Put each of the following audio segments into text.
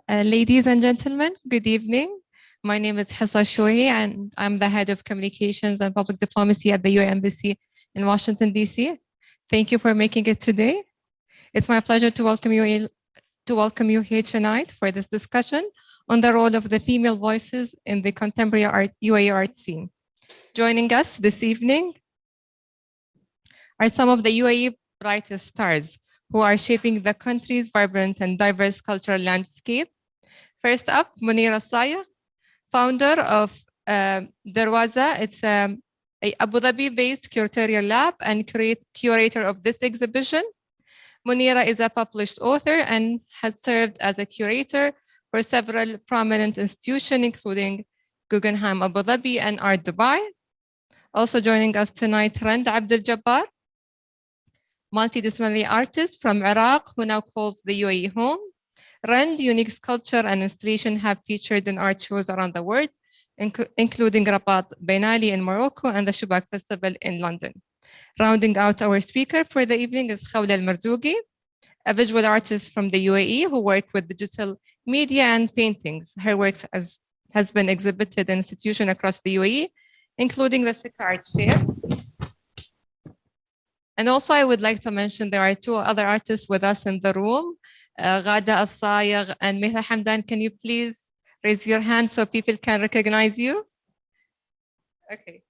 Ladies and gentlemen, good evening. My name is Hissa Shohi, and I'm the head of communications and public diplomacy at the UAE Embassy in Washington, D.C. Thank you for making it today. It's my pleasure to welcome you here tonight for this discussion on the role of the female voices in the contemporary UAE art scene. Joining us this evening are some of the UAE brightest stars who are shaping the country's vibrant and diverse cultural landscape. First up, Munira Sayegh, founder of Dirwaza. It's a Abu Dhabi-based curatorial lab and curator of this exhibition. Munira is a published author and has served as a curator for several prominent institutions, including Guggenheim Abu Dhabi and Art Dubai. Also joining us tonight, Abdul Jabbar, multidisciplinary artist from Iraq who now calls the UAE home. Rand, unique sculpture and installation have featured in art shows around the world, including Rabat Benali in Morocco and the Shubak Festival in London. Rounding out our speaker for the evening is Khawla Almarzooqi, a visual artist from the UAE who worked with digital media and paintings. Her work has been exhibited in institutions across the UAE, including the Sikka Art Fair. And also I would like to mention there are two other artists with us in the room, Ghada Al-Sayegh and Mehla Hamdan. Can you please raise your hand so people can recognize you? Okay.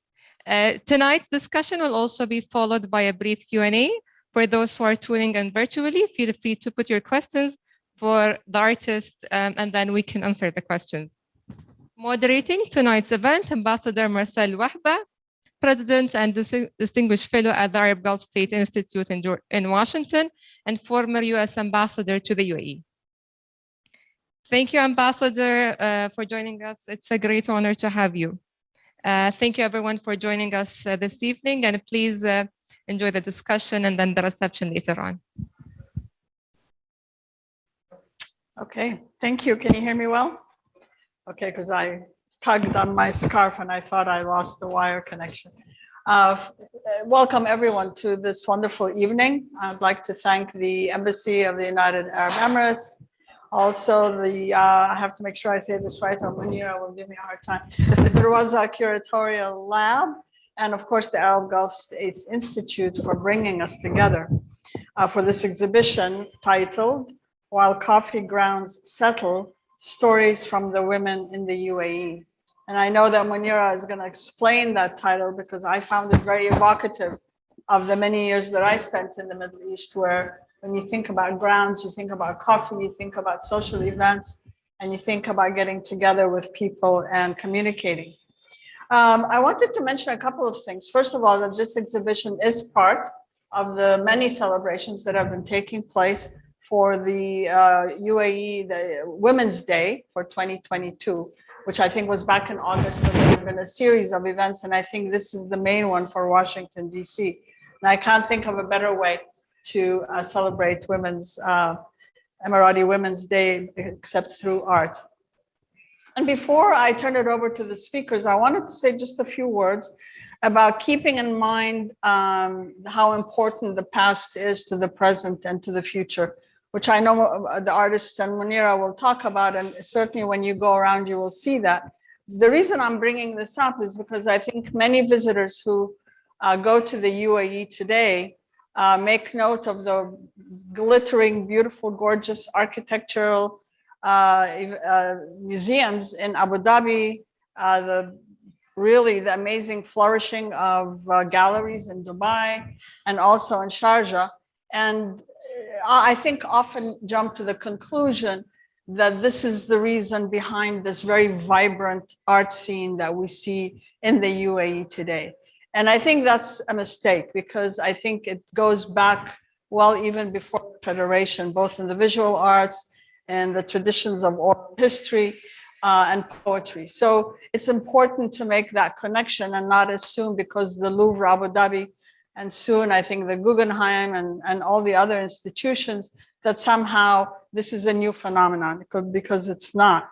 Tonight's discussion will also be followed by a brief Q&A. For those who are tuning in virtually, feel free to put your questions for the artist and then we can answer the questions. Moderating tonight's event, Ambassador Marcelle Wahba, President and Distinguished Fellow at the Arab Gulf State Institute in Washington and former US Ambassador to the UAE. Thank you, Ambassador, for joining us. It's a great honor to have you. Thank you, everyone, for joining us this evening, and please enjoy the discussion and then the reception later on. Okay, thank you. Can you hear me well? Okay, because I tugged on my scarf and I thought I lost the wire connection. Welcome everyone to this wonderful evening. I'd like to thank the Embassy of the United Arab Emirates. Also I have to make sure I say this right, or Munira will give me a hard time. There was a Curatorial lab, and of course the Arab Gulf States Institute for bringing us together for this exhibition titled, While Coffee Grounds Settle, Stories from the Women in the UAE. And I know that Munira is going to explain that title because I found it very evocative of the many years that I spent in the Middle East, where when you think about grounds, you think about coffee, you think about social events, and you think about getting together with people and communicating. I wanted to mention a couple of things. First of all, that this exhibition is part of the many celebrations that have been taking place for the UAE, the Women's Day for 2022, which I think was back in August, but there have been a series of events, and I think this is the main one for Washington, D.C. And I can't think of a better way to celebrate Emirati Women's Day except through art. And before I turn it over to the speakers, I wanted to say just a few words about keeping in mind how important the past is to the present and to the future, which I know the artists and Munira will talk about, and certainly when you go around, you will see that. The reason I'm bringing this up is because I think many visitors who go to the UAE today make note of the glittering, beautiful, gorgeous architectural museums in Abu Dhabi, the amazing flourishing of galleries in Dubai and also in Sharjah. And I think often jump to the conclusion that this is the reason behind this very vibrant art scene that we see in the UAE today. And I think that's a mistake because I think it goes back well even before the Federation, both in the visual arts and the traditions of oral history and poetry. So it's important to make that connection and not assume because the Louvre Abu Dhabi and soon I think the Guggenheim and all the other institutions that somehow this is a new phenomenon because it's not.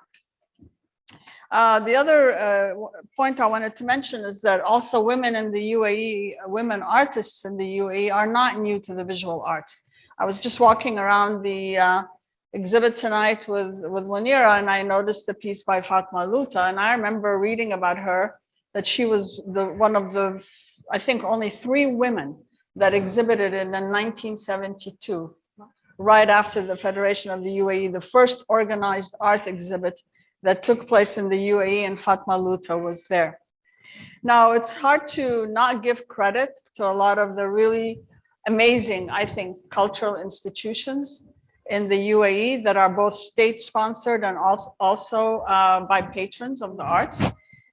The other point I wanted to mention is that also women in the UAE, women artists in the UAE are not new to the visual arts. I was just walking around the exhibit tonight with Munira, and I noticed a piece by Fatma Luta, and I remember reading about her that she was one of the, I think, only 3 women that exhibited in 1972, right after the Federation of the UAE, the first organized art exhibit that took place in the UAE, and Fatma Luta was there. Now, it's hard to not give credit to a lot of the really amazing, I think, cultural institutions in the UAE that are both state-sponsored and also by patrons of the arts,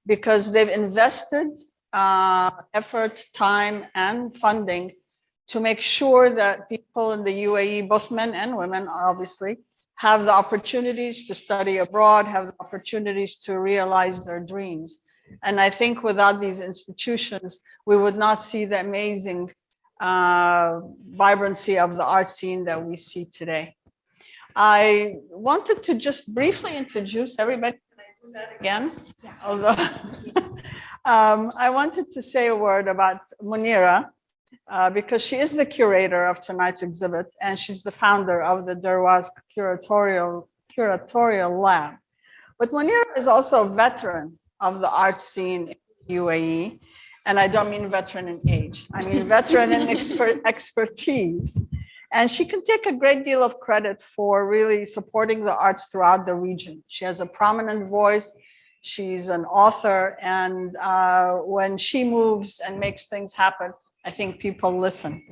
because they've invested effort, time, and funding to make sure that people in the UAE, both men and women, obviously, have the opportunities to study abroad, have the opportunities to realize their dreams. And I think without these institutions, we would not see the amazing vibrancy of the art scene that we see today. I wanted to just briefly introduce everybody. Can I do that again? Yeah. Although I wanted to say a word about Munira, because she is the curator of tonight's exhibit, and she's the founder of the Dirwaza Curatorial Lab. But Munira is also a veteran of the art scene in UAE, and I don't mean veteran in age. I mean veteran in expertise. And she can take a great deal of credit for really supporting the arts throughout the region. She has a prominent voice. She's an author, and when she moves and makes things happen, I think people listen.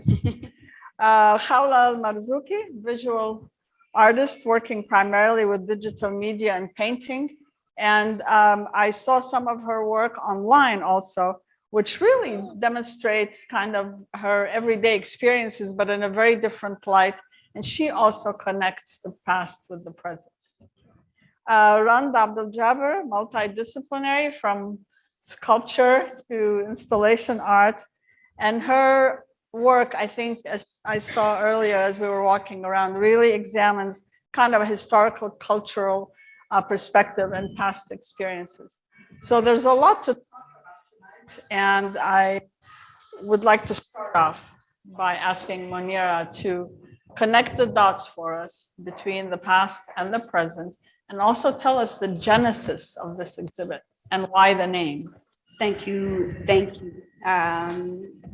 Khawla Almarzooqi, visual artist working primarily with digital media and painting. And I saw some of her work online also, which really demonstrates kind of her everyday experiences, but in a very different light. And she also connects the past with the present. Abdul Jabbar, multidisciplinary from sculpture to installation art. And her work, I think, as I saw earlier as we were walking around, really examines kind of a historical, cultural perspective and past experiences. So there's a lot to talk about tonight, and I would like to start off by asking Munira to connect the dots for us between the past and the present, and also tell us the genesis of this exhibit and why the name. Thank you. Thank you.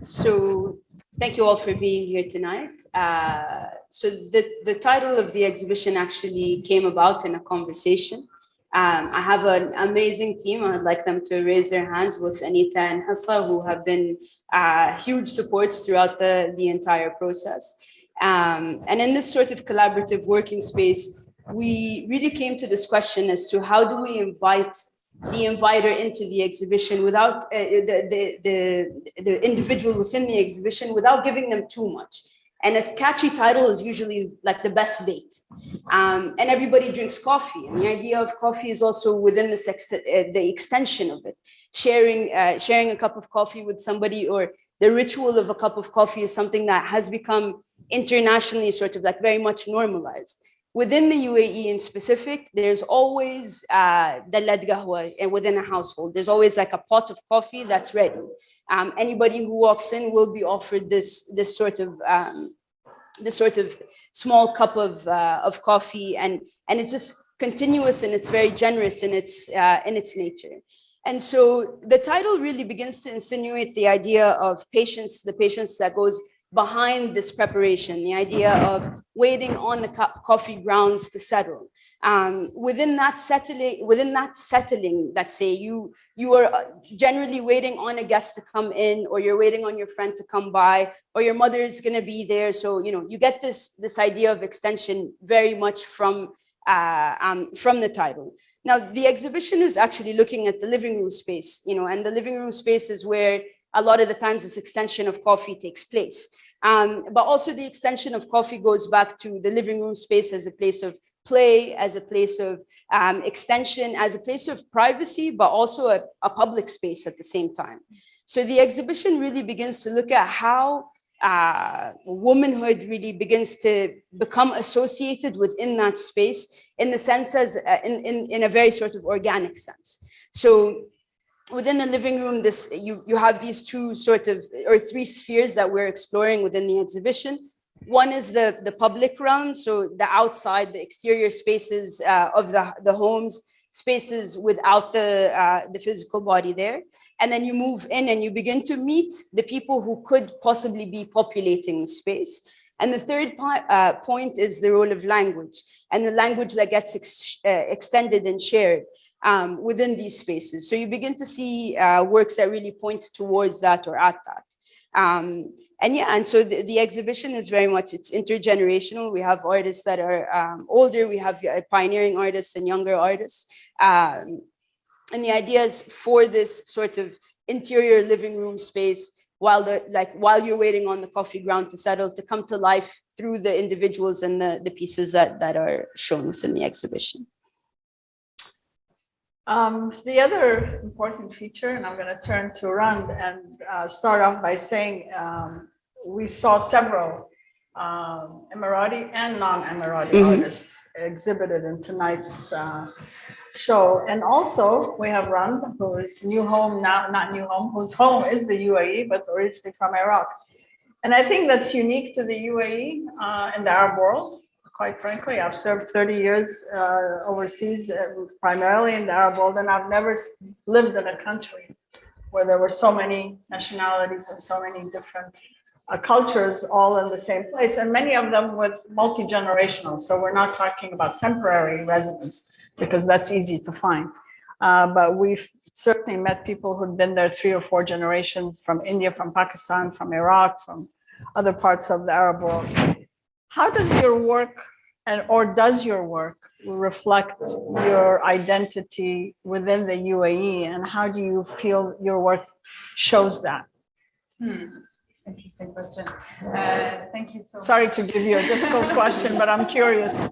So thank you all for being here tonight. So the title of the exhibition actually came about in a conversation. I have an amazing team. I'd like them to raise their hands, with Anita and Hassa, who have been huge supports throughout the entire process. And in this sort of collaborative working space, we really came to this question as to how do we invite the inviter into the exhibition without the individual within the exhibition, without giving them too much. And a catchy title is usually like the best bait. And everybody drinks coffee. And the idea of coffee is also within this the extension of it. Sharing a cup of coffee with somebody, or the ritual of a cup of coffee, is something that has become internationally sort of like very much normalized. Within the UAE in specific, there's always dalad qahwa within a household. There's always like a pot of coffee that's ready. Anybody who walks in will be offered this sort of small cup of coffee, and it's just continuous, and it's very generous in its nature. And so the title really begins to insinuate the idea of patience, the patience that goes behind this preparation, the idea of waiting on the coffee grounds to settle. Within that settling, let's say you are generally waiting on a guest to come in, or you're waiting on your friend to come by, or your mother is going to be there. So you get this idea of extension very much from the title. Now, the exhibition is actually looking at the living room space, and the living room space is where a lot of the times this extension of coffee takes place. But also the extension of coffee goes back to the living room space as a place of play, as a place of extension, as a place of privacy, but also a public space at the same time. So the exhibition really begins to look at how womanhood really begins to become associated within that space, in the sense as in a very sort of organic sense. So within the living room, you have these two sort of, or three spheres that we're exploring within the exhibition. One is the public realm, so the outside, the exterior spaces of the homes, spaces without the physical body there. And then you move in and you begin to meet the people who could possibly be populating the space. And the third point is the role of language, and the language that gets extended and shared within these spaces. So you begin to see works that really point towards that or at that. And so the exhibition is very much, it's intergenerational. We have artists that are older, we have pioneering artists and younger artists. And the idea is for this sort of interior living room space, while you're waiting on the coffee ground to settle, to come to life through the individuals and the pieces that are shown within the exhibition. The other important feature, and I'm going to turn to Rand and start off by saying we saw several Emirati and non-Emirati artists exhibited in tonight's show. And also we have Rand, who is new home now, not new home, whose home is the UAE, but originally from Iraq. And I think that's unique to the UAE and the Arab world. Quite frankly, I've served 30 years overseas, primarily in the Arab world, and I've never lived in a country where there were so many nationalities and so many different cultures all in the same place, and many of them with multi-generational. So we're not talking about temporary residents, because that's easy to find. But we've certainly met people who've been there 3 or 4 generations, from India, from Pakistan, from Iraq, from other parts of the Arab world. How does your work, or does your work reflect your identity within the UAE, and how do you feel your work shows that? Interesting question. Thank you so much. Sorry to give you a difficult question, but I'm curious.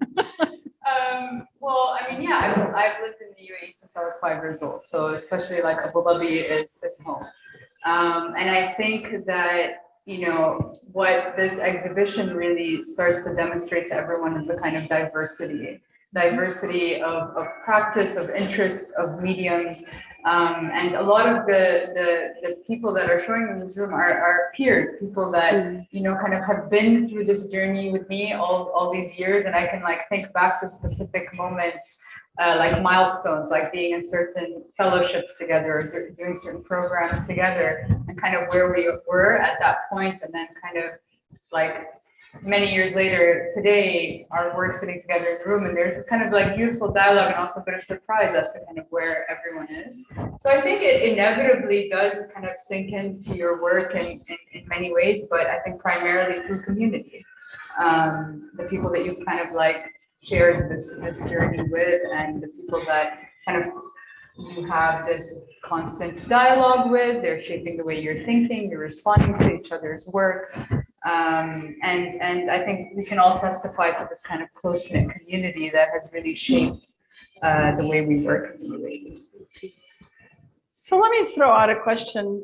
Well, I mean, yeah, I've lived in the UAE since I was 5 years old. So especially like Abu Dhabi is home. And I think that, you know, what this exhibition really starts to demonstrate to everyone is the kind of diversity of practice, of interests, of mediums. And a lot of the people that are showing in this room are peers, people that, you know, kind of have been through this journey with me all these years. And I can like think back to specific moments, like milestones, like being in certain fellowships together, or doing certain programs together, and kind of where we were at that point. And then kind of like many years later, today, our work sitting together in the room, and there's this kind of like beautiful dialogue and also a bit of surprise as to kind of where everyone is. So I think it inevitably does kind of sink into your work in many ways, but I think primarily through community. The people that you've kind of like shared this journey with, and the people that kind of you have this constant dialogue with, they're shaping the way you're thinking, you're responding to each other's work. And I think we can all testify to this kind of close-knit community that has really shaped the way we work in the UAE. So let me throw out a question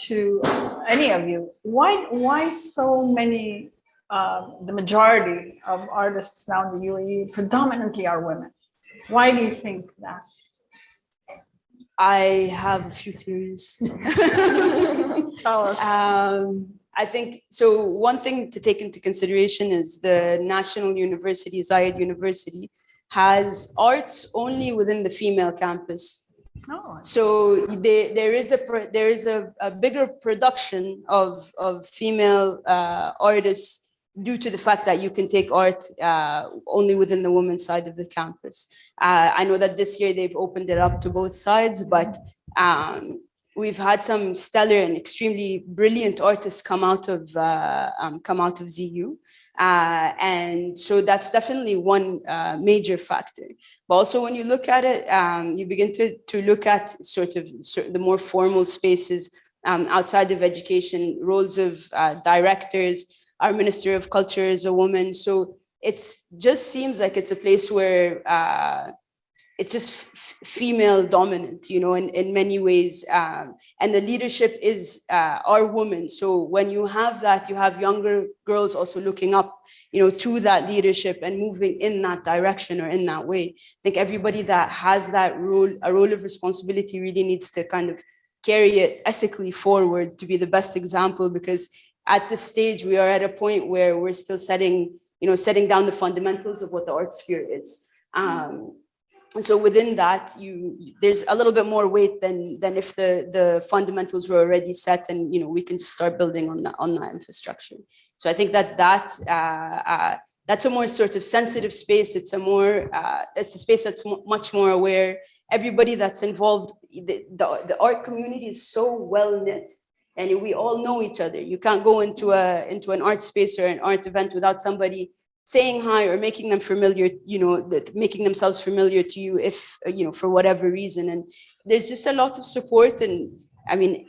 to any of you. Why so many, the majority of artists now in the UAE predominantly are women? Why do you think that? I have a few theories. Tell us. I think, so one thing to take into consideration is the National University, Zayed University, has arts only within the female campus. Oh. So there is a bigger production of female artists due to the fact that you can take art only within the women's side of the campus. I know that this year they've opened it up to both sides, but we've had some stellar and extremely brilliant artists come out of ZU. And so that's definitely one major factor. But also when you look at it, you begin to look at sort of the more formal spaces outside of education, roles of directors. Our Minister of Culture is a woman. So it's just seems like it's a place where it's just female dominant, you know, in many ways. And the leadership is our women. So when you have that, you have younger girls also looking up, you know, to that leadership and moving in that direction or in that way. I think everybody that has that role, a role of responsibility, really needs to kind of carry it ethically forward to be the best example, because at this stage, we are at a point where we're still setting down the fundamentals of what the art sphere is. And so within that, there's a little bit more weight than if the fundamentals were already set, and we can just start building on that infrastructure. So I think that's a more sort of sensitive space. It's a space that's much more aware. Everybody that's involved, the art community is so well knit, and we all know each other. You can't go into an art space or an art event without somebody saying hi or making them familiar, making themselves familiar to you if, for whatever reason. And there's just a lot of support. And I mean,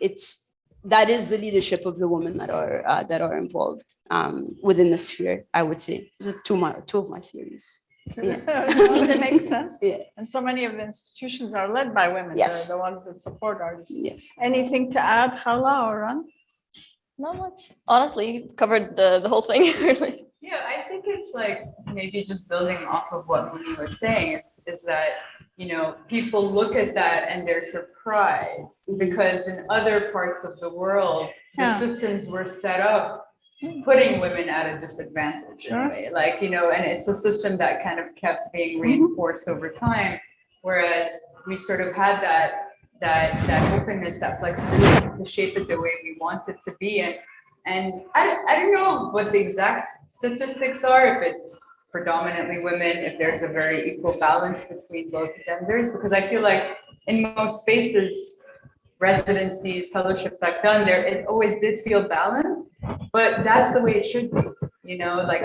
that is the leadership of the women that are involved within the sphere, I would say. Those are two of my theories. Yeah. That makes sense. Yeah. And so many of the institutions are led by women. Yes. The ones that support artists. Yes. Anything to add, Khawla or Ran? Not much. Honestly, you covered the whole thing, really. Yeah, I think it's like maybe just building off of what Munira was saying is that, people look at that and they're surprised because in other parts of the world, the systems were set up putting women at a disadvantage in a way, and it's a system that kind of kept being reinforced over time, whereas we sort of had that openness, that flexibility to shape it the way we want it to be. And I don't know what the exact statistics are, if it's predominantly women, if there's a very equal balance between both genders, because I feel like in most spaces, residencies, fellowships I've done there, it always did feel balanced, but that's the way it should be,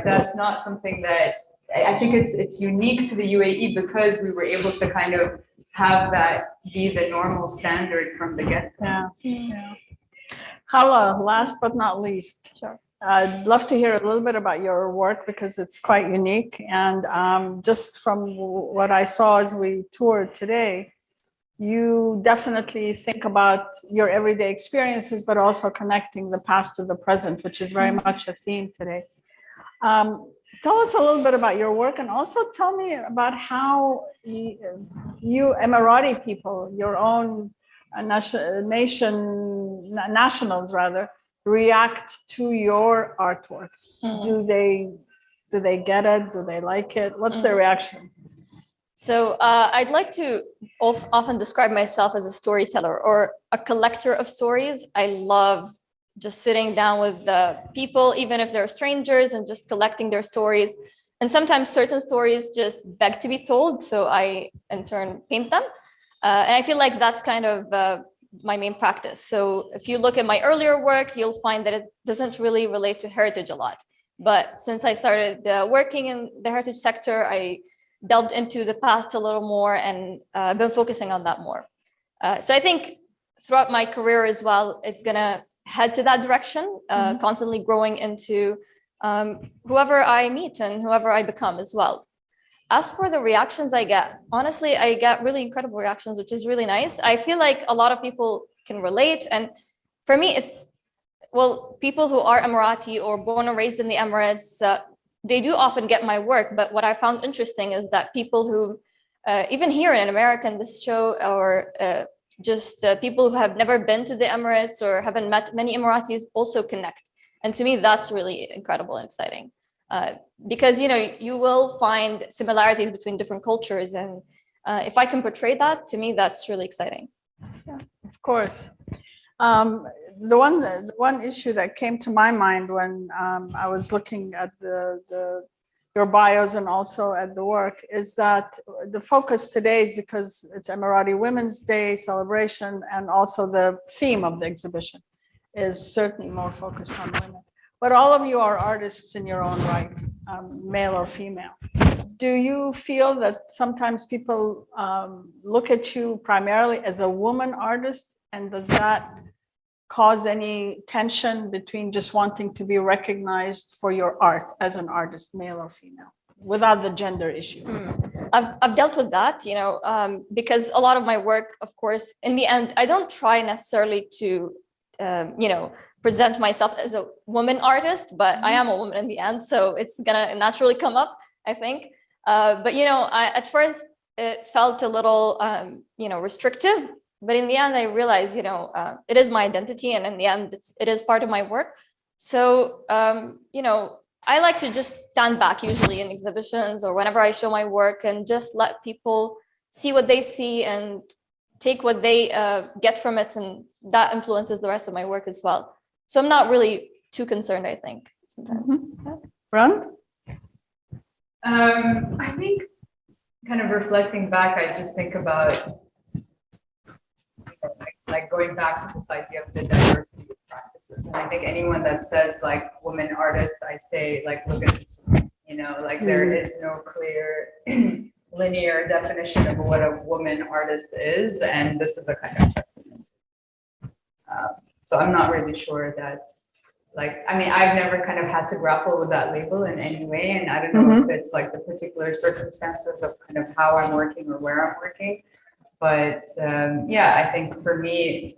that's not something that, I think it's unique to the UAE because we were able to kind of have that be the normal standard from the get-go. Yeah. Khawla, last but not least. Sure. I'd love to hear a little bit about your work because it's quite unique. And just from what I saw as we toured today, you definitely think about your everyday experiences, but also connecting the past to the present, which is very much a theme today. Tell us a little bit about your work, and also tell me about how you Emirati people, your own nationals rather, react to your artwork. Do they get it? Do they like it? What's their reaction? So I'd like to often describe myself as a storyteller or a collector of stories. I love just sitting down with people, even if they're strangers, and just collecting their stories. And sometimes certain stories just beg to be told, so I in turn paint them. And I feel like that's kind of my main practice. So if you look at my earlier work, you'll find that it doesn't really relate to heritage a lot. But since I started working in the heritage sector, I delved into the past a little more, and I've been focusing on that more. So I think throughout my career as well, it's gonna head to that direction, constantly growing into whoever I meet and whoever I become as well. As for the reactions I get, honestly, I get really incredible reactions, which is really nice. I feel like a lot of people can relate. And for me, people who are Emirati or born and raised in the Emirates, they do often get my work. But what I found interesting is that people who, even here in America in this show, or just people who have never been to the Emirates or haven't met many Emiratis also connect. And to me, that's really incredible and exciting. Because you will find similarities between different cultures, and if I can portray that, to me that's really exciting. Yeah, of course. The one issue that came to my mind when I was looking at your bios and also at the work is that the focus today is because it's Emirati Women's Day celebration, and also the theme of the exhibition is certainly more focused on women. But all of you are artists in your own right, male or female. Do you feel that sometimes people look at you primarily as a woman artist, and does that cause any tension between just wanting to be recognized for your art as an artist, male or female, without the gender issue? I've dealt with that, because a lot of my work, of course, in the end, I don't try necessarily to, present myself as a woman artist, but I am a woman in the end, so it's gonna naturally come up, I think. But at first it felt a little, restrictive, but in the end I realized, it is my identity, and in the end it is part of my work. So, I like to just stand back usually in exhibitions or whenever I show my work and just let people see what they see and take what they get from it. And that influences the rest of my work as well. So I'm not really too concerned, I think, sometimes. Ron? I think kind of reflecting back, I just think about like going back to this idea of the diversity of practices. And I think anyone that says like woman artist, I say like, look at this woman, like there is no clear linear definition of what a woman artist is. And this is a kind of testament. So I'm not really sure that I've never kind of had to grapple with that label in any way. And I don't know if it's like the particular circumstances of kind of how I'm working or where I'm working. But I think for me,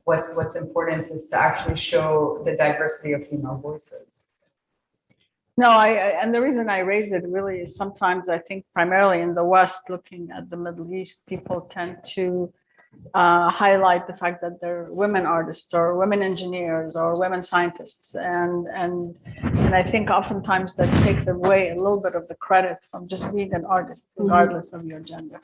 what's important is to actually show the diversity of female voices. No, and the reason I raise it really is sometimes I think primarily in the West, looking at the Middle East, people tend to highlight the fact that they're women artists or women engineers or women scientists, and I think oftentimes that takes away a little bit of the credit from just being an artist, regardless of your gender.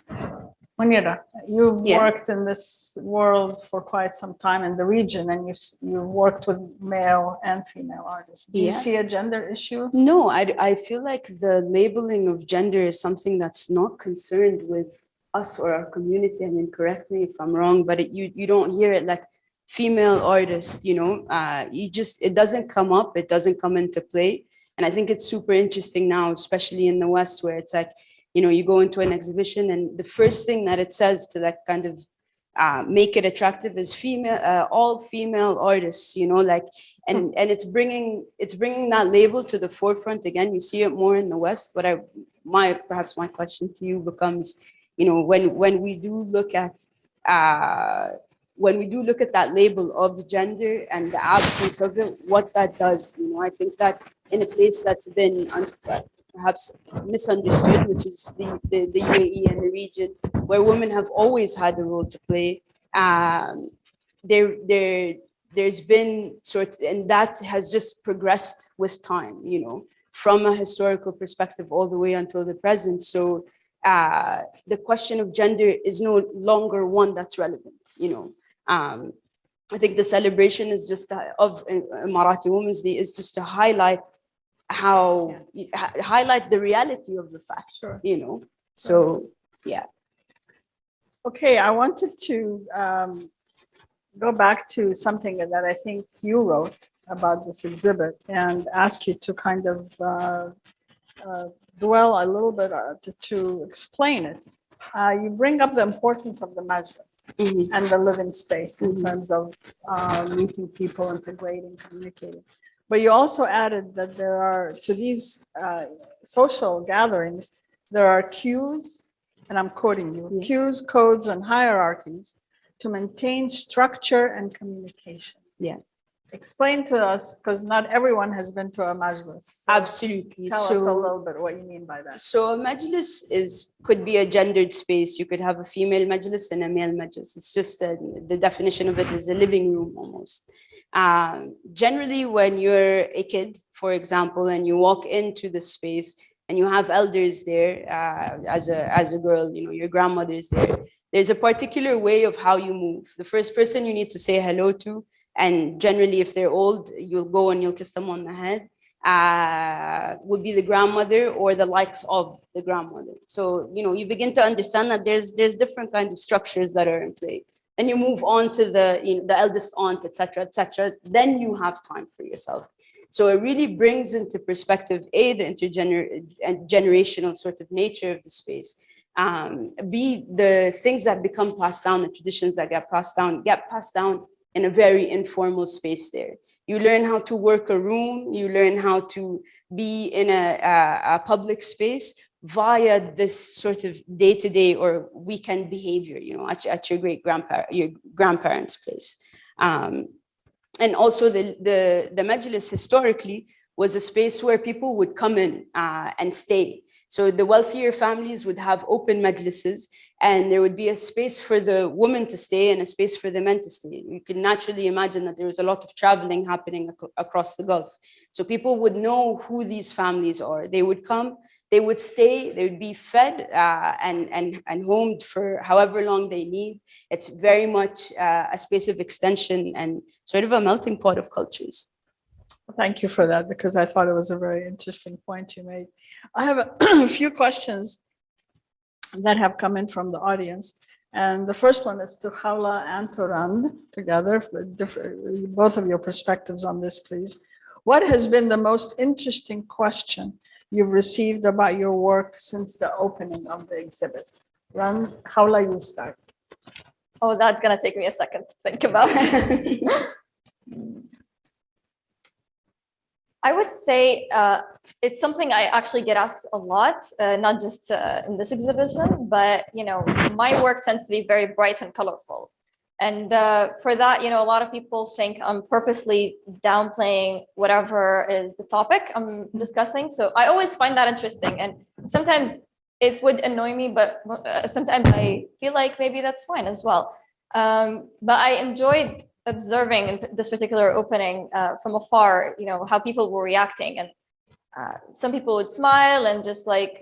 Munira, you've worked in this world for quite some time in the region, and you worked with male and female artists. Do you see a gender issue? No, I feel like the labeling of gender is something that's not concerned with us or our community. I mean, correct me if I'm wrong, but you don't hear it like female artist, it doesn't come up, it doesn't come into play. And I think it's super interesting now, especially in the West, where it's like, you go into an exhibition and the first thing that it says to like kind of make it attractive is all female artists, and it's bringing that label to the forefront again. You see it more in the West, but perhaps my question to you becomes, when we do look at that label of gender and the absence of it, what that does, I think that in a place that's been perhaps misunderstood, which is the UAE and the region, where women have always had a role to play, there's been and that has just progressed with time, from a historical perspective all the way until the present. So the question of gender is no longer one that's relevant, I think the celebration is just of Emirati Women's Day is just to highlight highlight the reality of the fact, so Okay, I wanted to go back to something that I think you wrote about this exhibit and ask you to kind of dwell a little bit to explain it. You bring up the importance of the majlis and the living space in terms of meeting people, integrating, communicating. But you also added that there are, to these social gatherings, there are cues, and I'm quoting you, cues, codes, and hierarchies to maintain structure and communication. Explain to us, because not everyone has been to a majlis. So absolutely. Tell us a little bit what you mean by that. So a majlis could be a gendered space. You could have a female majlis and a male majlis. It's just the definition of it is a living room almost. Generally, when you're a kid, for example, and you walk into the space and you have elders there, as a girl, your grandmother is there, there's a particular way of how you move. The first person you need to say hello to, and generally if they're old, you'll go and you'll kiss them on the head, would be the grandmother or the likes of the grandmother. So, you begin to understand that there's different kinds of structures that are in play. And you move on to the eldest aunt, etc., etc. Then you have time for yourself. So it really brings into perspective, A, the intergenerational sort of nature of the space, B, the things that become passed down, the traditions that get passed down in a very informal space there. You learn how to work a room, you learn how to be in a public space via this sort of day-to-day or weekend behavior, at your grandparents' place. And also the majlis historically was a space where people would come in and stay. So the wealthier families would have open majlises, and there would be a space for the women to stay and a space for the men to stay. You can naturally imagine that there was a lot of traveling happening across the Gulf. So people would know who these families are. They would come, they would stay, they would be fed and homed for however long they need. It's very much a space of extension and sort of a melting pot of cultures. Thank you for that, because I thought it was a very interesting point you made. I have a few questions that have come in from the audience. And the first one is to Khawla and to Rand together, both of your perspectives on this, please. What has been the most interesting question you've received about your work since the opening of the exhibit? Rand, Khawla, you start. Oh, that's gonna take me a second to think about. I would say it's something I actually get asked a lot, not just in this exhibition, but my work tends to be very bright and colorful. And for that, a lot of people think I'm purposely downplaying whatever is the topic I'm discussing. So I always find that interesting. And sometimes it would annoy me, but sometimes I feel like maybe that's fine as well. But I enjoyed observing in this particular opening from afar, how people were reacting. And some people would smile and just like,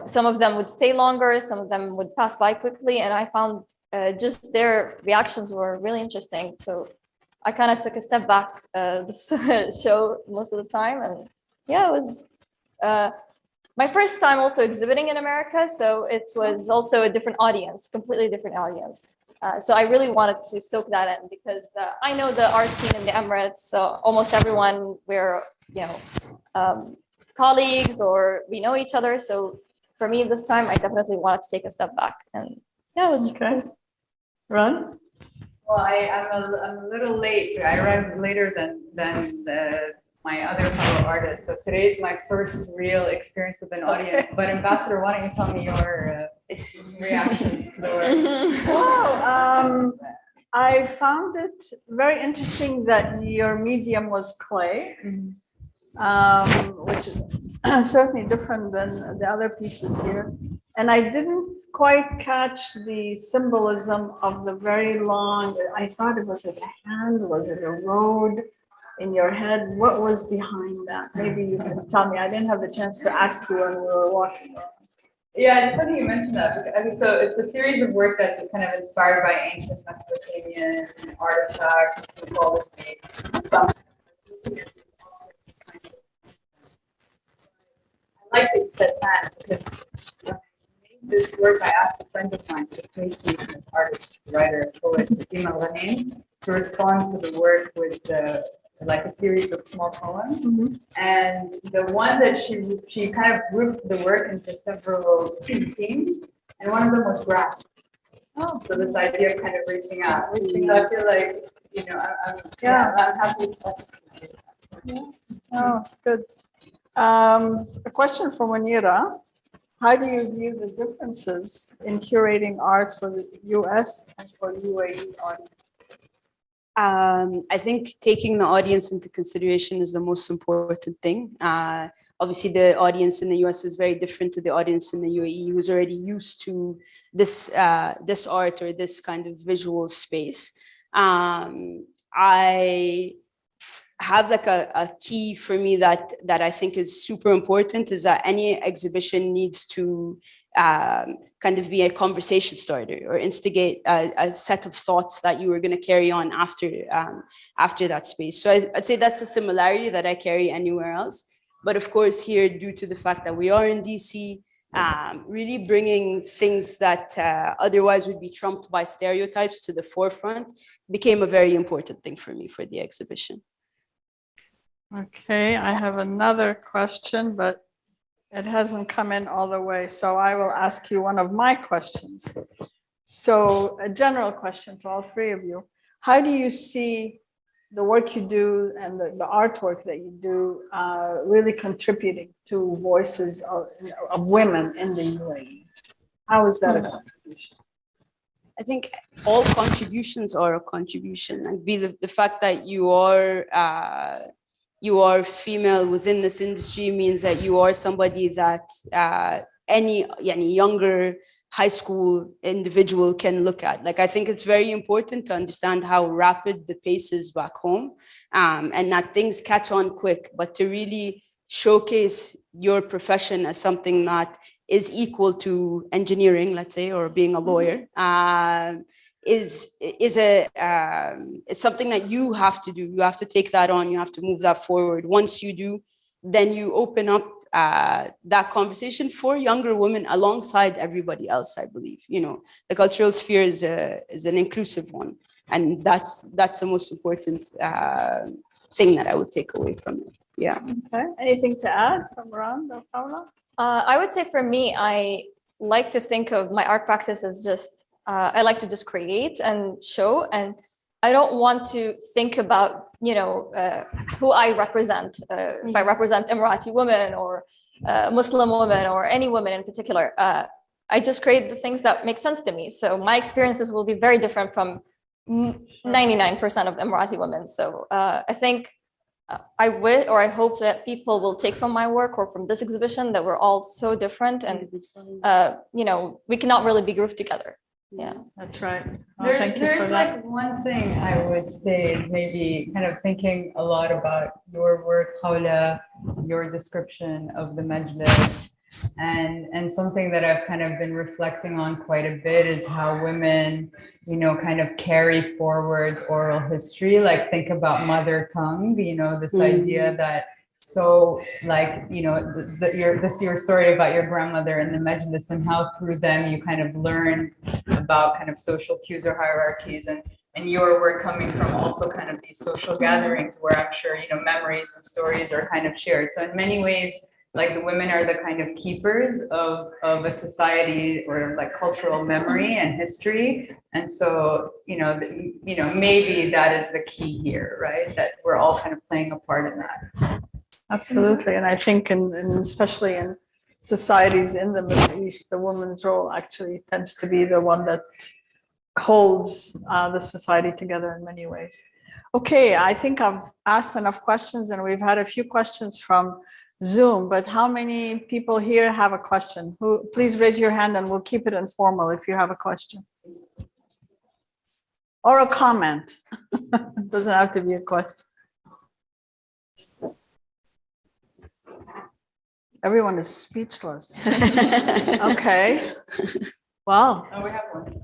some of them would stay longer, some of them would pass by quickly. And I found just their reactions were really interesting. So I kind of took a step back this show most of the time. And yeah, it was my first time also exhibiting in America. So it was also a different audience, completely different audience. So I really wanted to soak that in because I know the art scene in the Emirates. So almost everyone, we're, colleagues or we know each other. So for me this time, I definitely wanted to take a step back. And yeah, it was okay. Run. Well, I'm a little late. I arrived later than my other fellow artists. So today is my first real experience with an audience. But Ambassador, why don't you tell me your reactions to the work? Well, I found it very interesting that your medium was clay, which is certainly different than the other pieces here. And I didn't quite catch the symbolism of the very long, I thought it was a hand, was it a road in your head? What was behind that? Maybe you can tell me. I didn't have the chance to ask you when we were walking around. Yeah, it's funny you mentioned that. So it's a series of work that's kind of inspired by ancient Mesopotamian artifacts, mythology. I like that you said that because when I made this work, I asked a friend of mine, an artist, writer, poet, Fatima Rahim, to respond to the work with like a series of small poems. And the one that she kind of grouped the work into several themes, and one of them was grass. So this idea of kind of reaching out. So I feel like, I'm happy to talk about it. Oh, good. A question for Munira. How do you view the differences in curating art for the US and for UAE audience? I think taking the audience into consideration is the most important thing. Obviously, the audience in the US is very different to the audience in the UAE, who's already used to this art or this kind of visual space. I have like a key for me that I think is super important is that any exhibition needs to kind of be a conversation starter or instigate a set of thoughts that you are going to carry on after that space. So I'd say that's a similarity that I carry anywhere else. But of course, here, due to the fact that we are in DC, really bringing things that otherwise would be trumped by stereotypes to the forefront became a very important thing for me for the exhibition. Okay, I have another question, but it hasn't come in all the way. So I will ask you one of my questions. So a general question to all three of you. How do you see the work you do and the artwork that you do really contributing to voices of women in the UAE? How is that a contribution? I think all contributions are a contribution. Like the fact that you are you are female within this industry means that you are somebody that any younger high school individual can look at. Like, I think it's very important to understand how rapid the pace is back home, and that things catch on quick, but to really showcase your profession as something that is equal to engineering, let's say, or being a lawyer, is something that you have to do. You have to take that on. You have to move that forward. Once you do, then you open up that conversation for younger women alongside everybody else. I believe, the cultural sphere is an inclusive one, and that's the most important thing that I would take away from it. Yeah. Okay. Anything to add from Rand or Khawla? I would say for me, I like to think of my art practice as just, I like to just create and show, and I don't want to think about, who I represent. If I represent Emirati women or Muslim women or any woman in particular, I just create the things that make sense to me. So my experiences will be very different from 99% of Emirati women. So I think I wish, or I hope that people will take from my work or from this exhibition that we're all so different, and we cannot really be grouped together. Yeah, that's right. Well, There's like one thing I would say is maybe kind of thinking a lot about your work, Khawla, your description of the Majlis, and something that I've kind of been reflecting on quite a bit is how women, kind of carry forward oral history. Like, think about mother tongue, this idea that, so like, your story about your grandmother and the Majlis, and how through them you kind of learned about kind of social cues or hierarchies, and your work coming from also kind of these social gatherings where I'm sure, memories and stories are kind of shared. So in many ways, like, the women are the kind of keepers of a society or like cultural memory and history. And so, maybe that is the key here, right? That we're all kind of playing a part in that. Absolutely. And I think especially in societies in the Middle East, the woman's role actually tends to be the one that holds the society together in many ways. Okay, I think I've asked enough questions, and we've had a few questions from Zoom, but how many people here have a question? Please raise your hand and we'll keep it informal if you have a question. Or a comment. It doesn't have to be a question. Everyone is speechless. Okay. Well. Oh, we have one.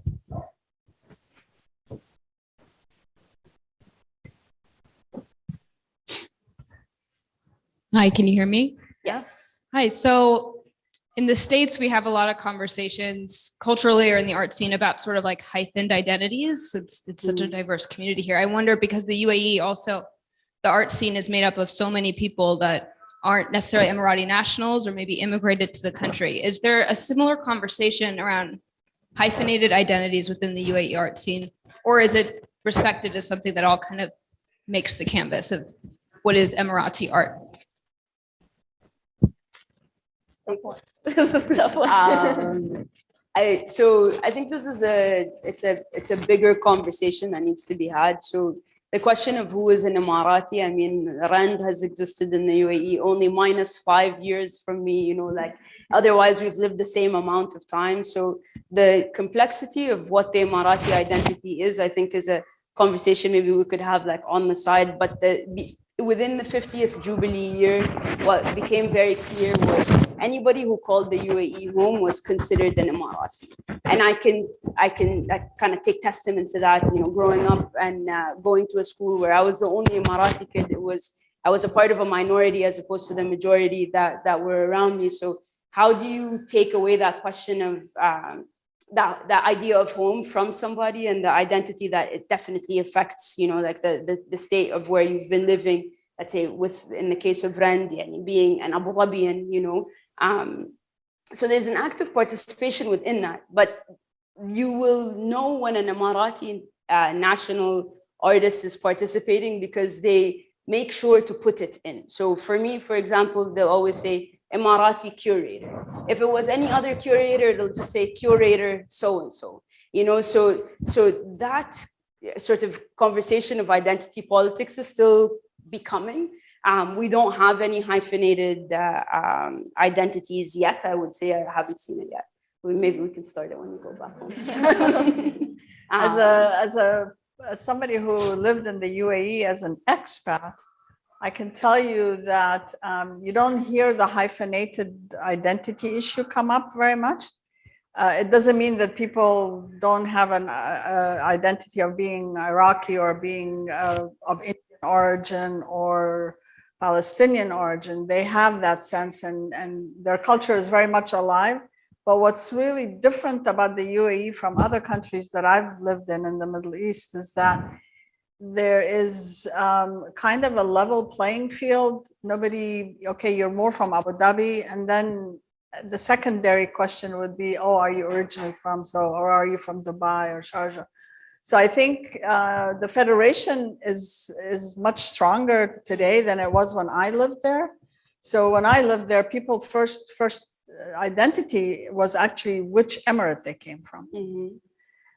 Hi, can you hear me? Yes. Hi, so in the States, we have a lot of conversations culturally or in the art scene about sort of like hyphened identities. It's such a diverse community here. I wonder, because the UAE also, the art scene is made up of so many people that aren't necessarily Emirati nationals or maybe immigrated to the country. Is there a similar conversation around hyphenated identities within the UAE art scene? Or is it respected as something that all kind of makes the canvas of what is Emirati art? I think this is it's a bigger conversation that needs to be had. So the question of who is an Emirati, I mean, Rand has existed in the UAE only -5 years from me, like, otherwise we've lived the same amount of time. So the complexity of what the Emirati identity is, I think, is a conversation maybe we could have like on the side. But within the 50th Jubilee year, what became very clear was anybody who called the UAE home was considered an Emirati. And I kind of take testament to that, growing up and going to a school where I was the only Emirati kid. I was a part of a minority as opposed to the majority that were around me. So how do you take away that question of that idea of home from somebody, and the identity that it definitely affects, like the state of where you've been living, let's say, in the case of Rand, being an Abu Dhabian, so there's an active participation within that. But you will know when an Emirati national artist is participating because they make sure to put it in. So for me, for example, they'll always say Emirati curator. If it was any other curator, they'll just say curator so-and-so, so that sort of conversation of identity politics is still becoming. We don't have any hyphenated identities yet. I would say I haven't seen it yet. Maybe we can start it when we go back home. As somebody who lived in the UAE as an expat, I can tell you that you don't hear the hyphenated identity issue come up very much. It doesn't mean that people don't have an identity of being Iraqi or being of Indian origin or Palestinian origin. They have that sense, and their culture is very much alive. But what's really different about the UAE from other countries that I've lived in the Middle East is that there is kind of a level playing field. Nobody, okay, you're more from Abu Dhabi, and then the secondary question would be, oh, are you originally from or are you from Dubai or Sharjah? So I think the federation is much stronger today than it was when I lived there. So when I lived there, people first identity was actually which emirate they came from. Mm-hmm.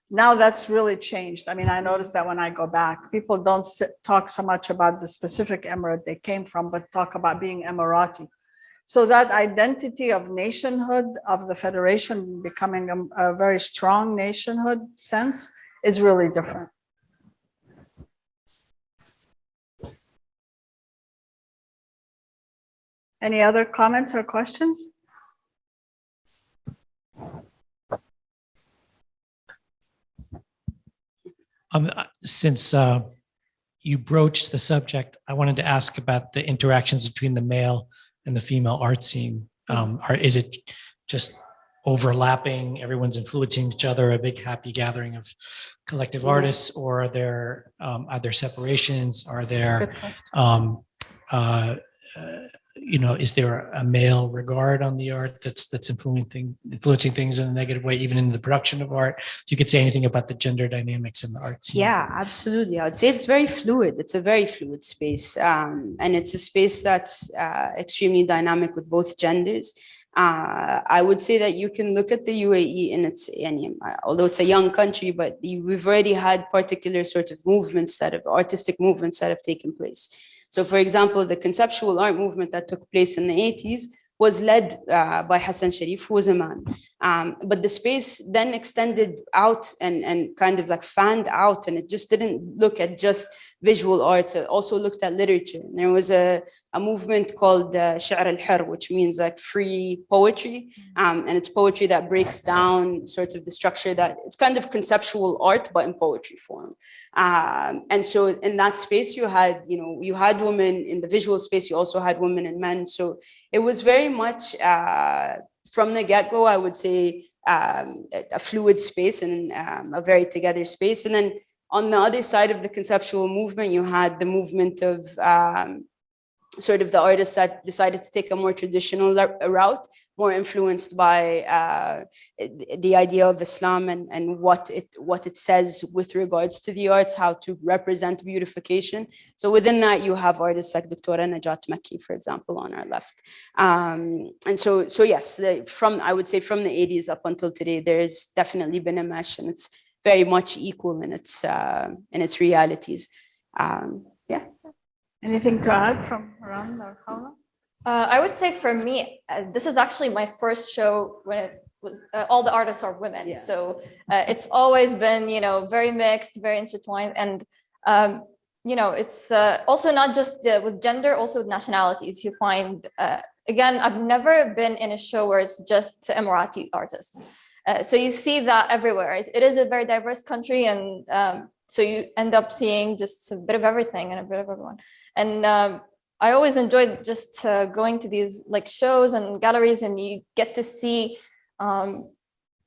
Now that's really changed. I mean, I noticed that when I go back, people don't talk so much about the specific emirate they came from, but talk about being Emirati. So that identity of nationhood of the federation becoming a very strong nationhood sense is really different. Any other comments or questions? Since you broached the subject, I wanted to ask about the interactions between the male and the female art scene. Is it just overlapping, everyone's influencing each other, a big happy gathering of collective artists, or are there separations? Are there, is there a male regard on the art that's influencing things in a negative way, even in the production of art? If you could say anything about the gender dynamics in the art scene. Yeah, absolutely. I would say it's very fluid. It's a very fluid space. And it's a space that's extremely dynamic with both genders. I would say that you can look at the UAE in although it's a young country, but we've already had particular sort of artistic movements that have taken place. So for example, the conceptual art movement that took place in the 80s was led by Hassan Sharif, who was a man. But the space then extended out and kind of like fanned out, and it just didn't look at just visual arts. It also looked at literature. And there was a movement called Sha'r al-Hir, which means like free poetry. And it's poetry that breaks down sort of the structure that it's kind of conceptual art, but in poetry form. And so in that space, you had women in the visual space, you also had women and men. So it was very much from the get-go, I would say, a fluid space and a very together space. And then on the other side of the conceptual movement, you had the movement of sort of the artists that decided to take a more traditional route, more influenced by the idea of Islam and what it says with regards to the arts, how to represent beautification. So within that, you have artists like Dr. Najat Makki, for example, on our left. And so yes, I would say from the 80s up until today, there's definitely been a mesh, and it's very much equal in its realities. Yeah. Anything to add from Ran or Khawla? I would say for me, this is actually my first show when it was all the artists are women. Yeah. So it's always been, very mixed, very intertwined. And, it's also not just with gender, also with nationalities. You find, again, I've never been in a show where it's just Emirati artists. So you see that everywhere. It is a very diverse country, and so you end up seeing just a bit of everything and a bit of everyone. And I always enjoyed just going to these like shows and galleries, and you get to see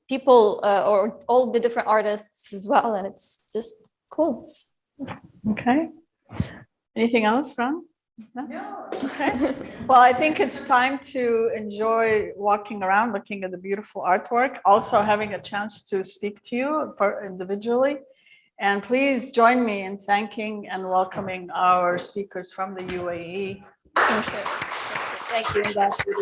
people or all the different artists as well, and it's just cool. Okay. Anything else, Ran? No. Okay. Well, I think it's time to enjoy walking around, looking at the beautiful artwork, also having a chance to speak to you individually. And please join me in thanking and welcoming our speakers from the UAE. Thank you, Ambassador.